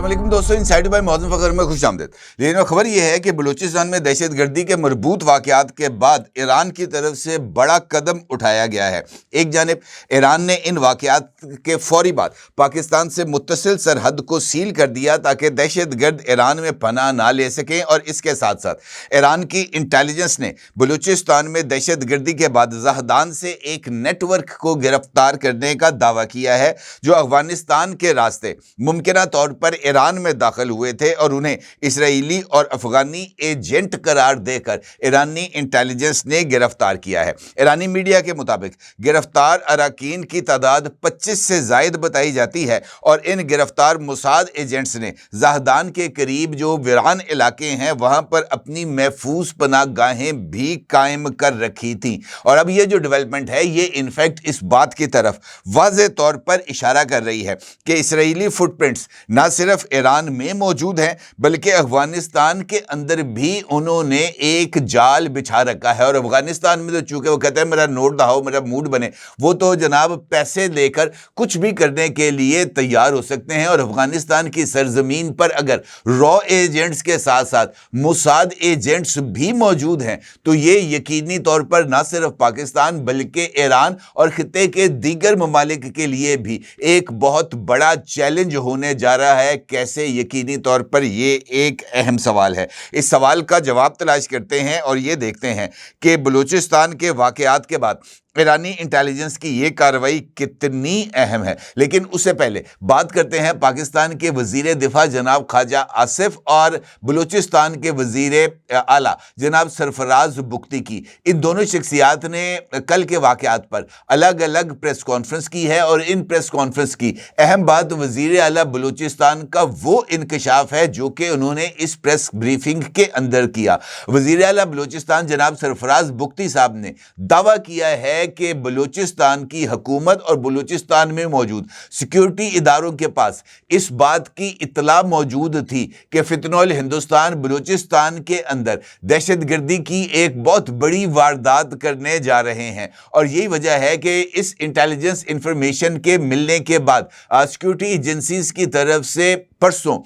السلام علیکم دوستو، انسائیڈ بائی معظم فخر میں خوش آمدید۔ لیکن خبر یہ ہے کہ بلوچستان میں دہشت گردی کے مربوط واقعات کے بعد ایران کی طرف سے بڑا قدم اٹھایا گیا ہے۔ ایک جانب ایران نے ان واقعات کے فوری بعد پاکستان سے متصل سرحد کو سیل کر دیا تاکہ دہشت گرد ایران میں پناہ نہ لے سکیں، اور اس کے ساتھ ساتھ ایران کی انٹیلیجنس نے بلوچستان میں دہشت گردی کے بعد زاہدان سے ایک نیٹ ورک کو گرفتار کرنے کا دعویٰ کیا ہے جو افغانستان کے راستے ممکنہ طور پر ایران میں داخل ہوئے تھے، اور انہیں اسرائیلی اور افغانی ایجنٹ قرار دے کر ایرانی انٹیلیجنس نے گرفتار کیا ہے۔ ایرانی میڈیا کے مطابق گرفتار اراکین کی تعداد 25 سے زائد بتائی جاتی ہے، اور ان گرفتار موساد ایجنٹس نے زاہدان کے قریب جو ویران علاقے ہیں وہاں پر اپنی محفوظ پناہ گاہیں بھی قائم کر رکھی تھیں۔ اور اب یہ جو ڈیولپمنٹ ہے یہ انفیکٹ اس بات کی طرف واضح طور پر اشارہ کر رہی ہے کہ اسرائیلی فٹ پرنٹس نہ صرف ایران میں موجود ہیں بلکہ افغانستان کے اندر بھی انہوں نے ایک جال بچھا رکھا ہے۔ اور افغانستان میں تو چونکہ وہ کہتے ہیں میرا نوٹ دہاؤ، میرا موڈ بنے، وہ تو جناب پیسے لے کر کچھ بھی کرنے کے لیے تیار ہو سکتے ہیں، اور افغانستان کی سرزمین پر اگر را ایجنٹس کے ساتھ ساتھ موساد ایجنٹس بھی موجود ہیں تو یہ یقینی طور پر نہ صرف پاکستان بلکہ ایران اور خطے کے دیگر ممالک کے لیے بھی ایک بہت بڑا چیلنج ہونے جا رہا ہے۔ کیسے؟ یقینی طور پر یہ ایک اہم سوال ہے۔ اس سوال کا جواب تلاش کرتے ہیں اور یہ دیکھتے ہیں کہ بلوچستان کے واقعات کے بعد ایرانی انٹیلیجنس کی یہ کارروائی کتنی اہم ہے۔ لیکن اس سے پہلے بات کرتے ہیں پاکستان کے وزیر دفاع جناب خواجہ آصف اور بلوچستان کے وزیر اعلیٰ جناب سرفراز بگٹی کی۔ ان دونوں شخصیات نے کل کے واقعات پر الگ الگ پریس کانفرنس کی ہے، اور ان پریس کانفرنس کی اہم بات وزیر اعلیٰ بلوچستان کا وہ انکشاف ہے جو کہ انہوں نے اس پریس بریفنگ کے اندر کیا۔ وزیر اعلیٰ بلوچستان جناب سرفراز بگٹی صاحب نے دعویٰ کیا ہے کہ بلوچستان کی حکومت اور بلوچستان میں موجود سیکیورٹی اداروں کے پاس اس بات کی اطلاع موجود تھی کہ فتنہ الہندوستان بلوچستان کے اندر دہشت گردی کی ایک بہت بڑی واردات کرنے جا رہے ہیں، اور یہی وجہ ہے کہ اس انٹیلیجنس انفارمیشن کے ملنے کے بعد سیکیورٹی ایجنسیز کی طرف سے پرسوں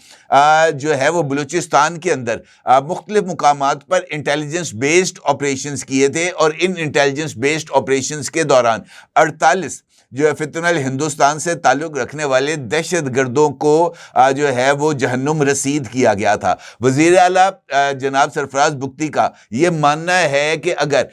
جو ہے وہ بلوچستان کے اندر مختلف مقامات پر انٹیلیجنس بیسڈ آپریشنز کیے تھے، اور ان انٹیلیجنس بیسڈ آپریشنز کے دوران 48 جو ہے فتنہ الہندوستان سے تعلق رکھنے والے دہشت گردوں کو جو ہے وہ جہنم رسید کیا گیا تھا۔ وزیر اعلیٰ جناب سرفراز بگٹی کا یہ ماننا ہے کہ اگر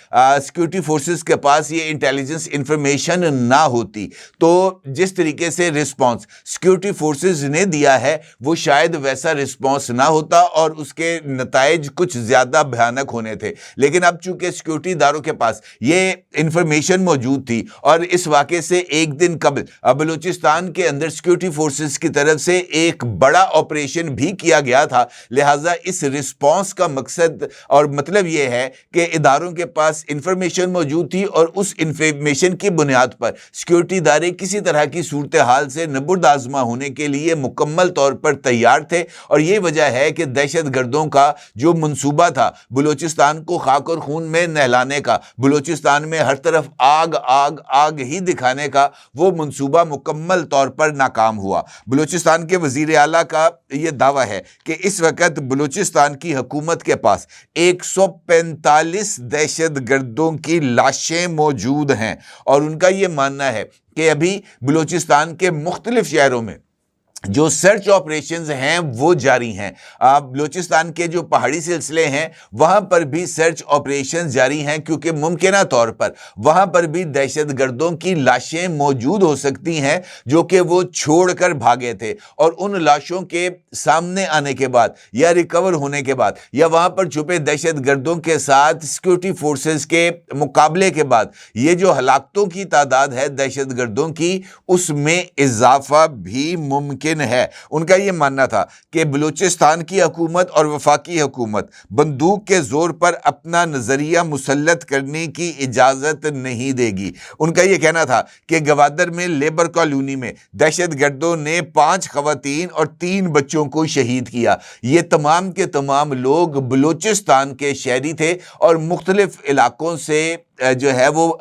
سیکیورٹی فورسز کے پاس یہ انٹیلیجنس انفارمیشن نہ ہوتی تو جس طریقے سے رسپانس سیکیورٹی فورسز نے دیا ہے وہ شاید ویسا رسپانس نہ ہوتا اور اس کے نتائج کچھ زیادہ بھیانک ہونے تھے۔ لیکن اب چونکہ سیکیورٹی اداروں کے پاس یہ انفارمیشن موجود تھی، اور اس واقعے سے ایک دن قبل بلوچستان کے اندر سیکیورٹی فورسز کی طرف سے ایک بڑا آپریشن بھی کیا گیا تھا، لہٰذا اس رسپانس کا مقصد اور مطلب یہ ہے کہ اداروں کے پاس انفارمیشن موجود تھی، اور اس انفارمیشن کی بنیاد پر سیکیورٹی ادارے کسی طرح کی صورتحال سے نبرد آزما ہونے کے لیے مکمل طور پر تیار تھے۔ اور یہ وجہ ہے کہ دہشت گردوں کا جو منصوبہ تھا بلوچستان کو خاک اور خون میں نہلانے کا، بلوچستان میں ہر طرف آگ آگ آگ ہی دکھانے کا، وہ منصوبہ مکمل طور پر ناکام ہوا۔ بلوچستان کے وزیر اعلیٰ کا یہ دعویٰ ہے کہ اس وقت بلوچستان کی حکومت کے پاس 145 دہشت گردوں کی لاشیں موجود ہیں، اور ان کا یہ ماننا ہے کہ ابھی بلوچستان کے مختلف شہروں میں جو سرچ آپریشنز ہیں وہ جاری ہیں۔ بلوچستان کے جو پہاڑی سلسلے ہیں وہاں پر بھی سرچ آپریشنز جاری ہیں، کیونکہ ممکنہ طور پر وہاں پر بھی دہشت گردوں کی لاشیں موجود ہو سکتی ہیں جو کہ وہ چھوڑ کر بھاگے تھے، اور ان لاشوں کے سامنے آنے کے بعد یا ریکور ہونے کے بعد یا وہاں پر چھپے دہشت گردوں کے ساتھ سیکیورٹی فورسز کے مقابلے کے بعد یہ جو ہلاکتوں کی تعداد ہے دہشت گردوں کی، اس میں اضافہ بھی ممکن ہے۔ ان کا یہ ماننا تھا کہ بلوچستان کی حکومت اور وفاقی حکومت بندوق کے زور پر اپنا نظریہ مسلط کرنے کی اجازت نہیں دے گی۔ ان کا یہ کہنا تھا کہ گوادر میں لیبر کالونی میں دہشت گردوں نے 5 خواتین اور 3 بچوں کو شہید کیا۔ یہ تمام کے تمام لوگ بلوچستان کے شہری تھے اور مختلف علاقوں سے جو ہے وہ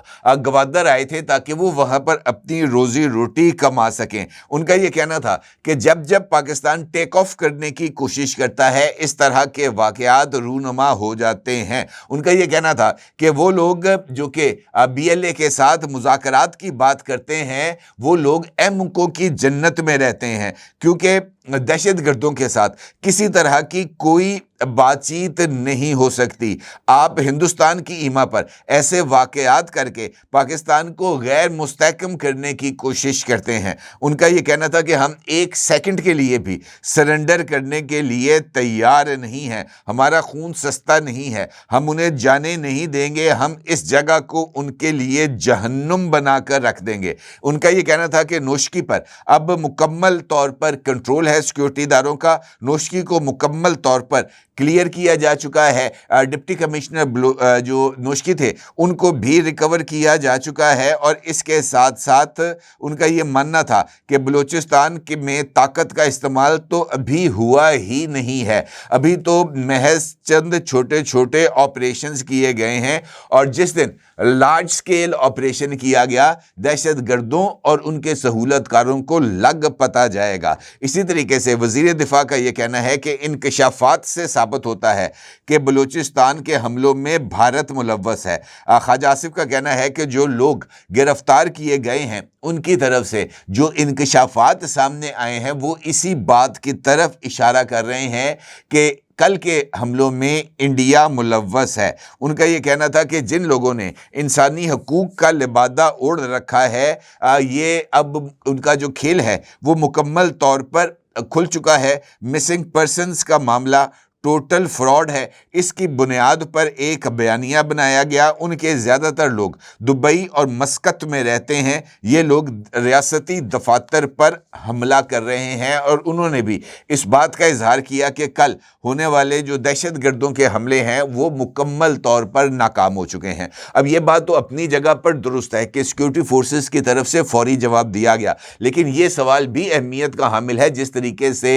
گوادر آئے تھے تاکہ وہ وہاں پر اپنی روزی روٹی کما سکیں۔ ان کا یہ کہنا تھا کہ جب جب پاکستان ٹیک آف کرنے کی کوشش کرتا ہے اس طرح کے واقعات رونما ہو جاتے ہیں۔ ان کا یہ کہنا تھا کہ وہ لوگ جو کہ BLA کے ساتھ مذاکرات کی بات کرتے ہیں وہ لوگ MKO کی جنت میں رہتے ہیں، کیونکہ دہشت گردوں کے ساتھ کسی طرح کی کوئی بات چیت نہیں ہو سکتی۔ آپ ہندوستان کی ایما پر ایسے واقعات کر کے پاکستان کو غیر مستحکم کرنے کی کوشش کرتے ہیں۔ ان کا یہ کہنا تھا کہ ہم ایک سیکنڈ کے لیے بھی سرنڈر کرنے کے لیے تیار نہیں ہیں، ہمارا خون سستا نہیں ہے، ہم انہیں جانے نہیں دیں گے، ہم اس جگہ کو ان کے لیے جہنم بنا کر رکھ دیں گے۔ ان کا یہ کہنا تھا کہ نوشکی پر اب مکمل طور پر کنٹرول ہے سیکورٹی داروں کا، نوشکی کو مکمل طور پر کلیئر کیا جا چکا ہے، ڈپٹی کمشنر جو نوشکی تھے ان کو بھی ریکور کیا جا چکا ہے، اور اس کے ساتھ ساتھ ان کا یہ ماننا تھا کہ بلوچستان میں طاقت کا استعمال تو ابھی ہوا ہی نہیں ہے، ابھی تو محض چند چھوٹے چھوٹے آپریشنز کیے گئے ہیں، اور جس دن لارج سکیل آپریشن کیا گیا دہشت گردوں اور ان کے سہولت کاروں کو لگ پتا جائے گا۔ اسی طریقے سے وزیر دفاع کا یہ کہنا ہے کہ انکشافات سے ثابت ہوتا ہے کہ بلوچستان کے حملوں میں بھارت ملوث ہے۔ خواجہ آصف کا کہنا ہے کہ جو لوگ گرفتار کیے گئے ہیں ان کی طرف سے جو انکشافات سامنے آئے ہیں وہ اسی بات کی طرف اشارہ کر رہے ہیں کہ کل کے حملوں میں انڈیا ملوث ہے۔ ان کا یہ کہنا تھا کہ جن لوگوں نے انسانی حقوق کا لبادہ اوڑھ رکھا ہے، یہ اب ان کا جو کھیل ہے وہ مکمل طور پر کھل چکا ہے۔ مسنگ پرسنز کا معاملہ ٹوٹل فراڈ ہے، اس کی بنیاد پر ایک بیانیہ بنایا گیا۔ ان کے زیادہ تر لوگ دبئی اور مسقط میں رہتے ہیں، یہ لوگ ریاستی دفاتر پر حملہ کر رہے ہیں، اور انہوں نے بھی اس بات کا اظہار کیا کہ کل ہونے والے جو دہشت گردوں کے حملے ہیں وہ مکمل طور پر ناکام ہو چکے ہیں۔ اب یہ بات تو اپنی جگہ پر درست ہے کہ سیکورٹی فورسز کی طرف سے فوری جواب دیا گیا، لیکن یہ سوال بھی اہمیت کا حامل ہے جس طریقے سے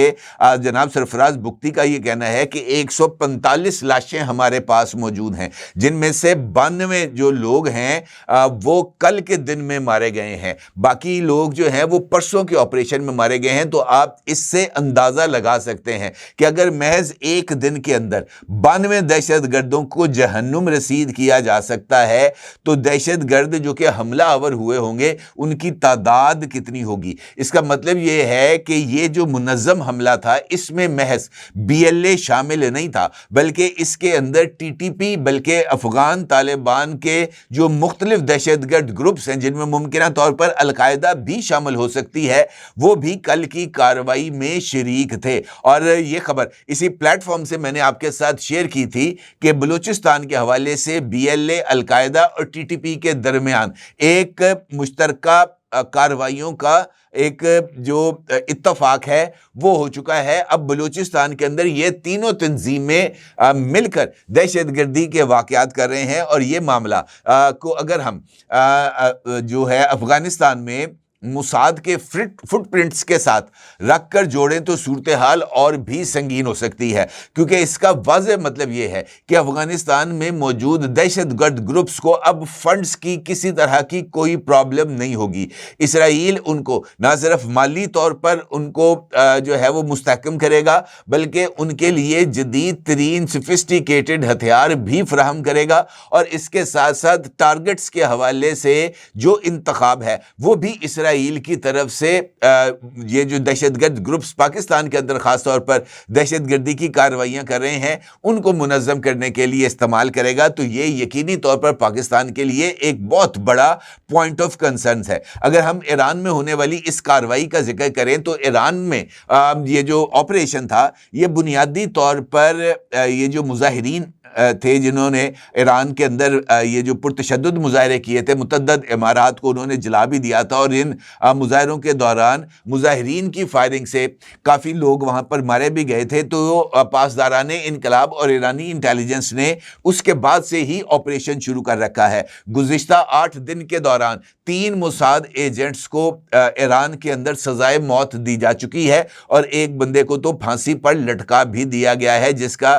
جناب سرفراز بگٹی کا یہ کہنا ہے کہ 145 لاشیں ہمارے پاس موجود ہیں، جن میں سے 92 جو لوگ ہیں وہ کل کے دن میں مارے گئے ہیں، باقی لوگ جو ہیں وہ پرسوں کے آپریشن میں مارے گئے ہیں۔ تو آپ اس سے اندازہ لگا سکتے ہیں کہ اگر محض ایک دن کے اندر 92 دہشت گردوں کو جہنم رسید کیا جا سکتا ہے تو دہشت گرد جو کہ حملہ آور ہوئے ہوں گے ان کی تعداد کتنی ہوگی۔ اس کا مطلب یہ ہے کہ یہ جو منظم حملہ تھا اس میں محض BLA شامل نہیں تھا، بلکہ اس کے اندر TTP بلکہ افغان طالبان کے جو مختلف دہشت گرد گروپس ہیں جن میں ممکنہ طور پر القاعدہ بھی شامل ہو سکتی ہے، وہ بھی کل کی کارروائی میں شریک تھے۔ اور یہ خبر اسی پلیٹ فارم سے میں نے آپ کے ساتھ شیئر کی تھی کہ بلوچستان کے حوالے سے BLA، القاعدہ اور TTP کے درمیان ایک مشترکہ کارروائیوں کا ایک جو اتفاق ہے وہ ہو چکا ہے۔ اب بلوچستان کے اندر یہ تینوں تنظیمیں مل کر دہشت گردی کے واقعات کر رہے ہیں، اور یہ معاملہ کو اگر ہم جو ہے افغانستان میں موساد کے فٹ پرنٹس کے ساتھ رکھ کر جوڑیں تو صورتحال اور بھی سنگین ہو سکتی ہے، کیونکہ اس کا واضح مطلب یہ ہے کہ افغانستان میں موجود دہشت گرد گروپس کو اب فنڈز کی کسی طرح کی کوئی پرابلم نہیں ہوگی۔ اسرائیل ان کو نہ صرف مالی طور پر ان کو جو ہے وہ مستحکم کرے گا، بلکہ ان کے لیے جدید ترین سفسٹیکیٹڈ ہتھیار بھی فراہم کرے گا، اور اس کے ساتھ ساتھ ٹارگٹس کے حوالے سے جو انتخاب ہے وہ بھی اسرائیل کی طرف سے یہ جو دہشت گرد گروپس پاکستان کے اندر خاص طور پر دہشت گردی کی کارروائیاں کر رہے ہیں ان کو منظم کرنے کے لیے استعمال کرے گا۔ تو یہ یقینی طور پر پاکستان کے لیے ایک بہت بڑا پوائنٹ آف کنسرنس ہے۔ اگر ہم ایران میں ہونے والی اس کارروائی کا ذکر کریں تو ایران میں یہ جو آپریشن تھا یہ بنیادی طور پر یہ جو مظاہرین تھے جنہوں نے ایران کے اندر یہ جو پرتشدد مظاہرے کیے تھے، متعدد عمارات کو انہوں نے جلا بھی دیا تھا، اور ان مظاہروں کے دوران مظاہرین کی فائرنگ سے کافی لوگ وہاں پر مارے بھی گئے تھے۔ تو پاسداران انقلاب اور ایرانی انٹیلیجنس نے اس کے بعد سے ہی آپریشن شروع کر رکھا ہے۔ گزشتہ 8 دن کے دوران 3 موساد ایجنٹس کو ایران کے اندر سزائے موت دی جا چکی ہے، اور ایک بندے کو تو پھانسی پر لٹکا بھی دیا گیا ہے، جس کا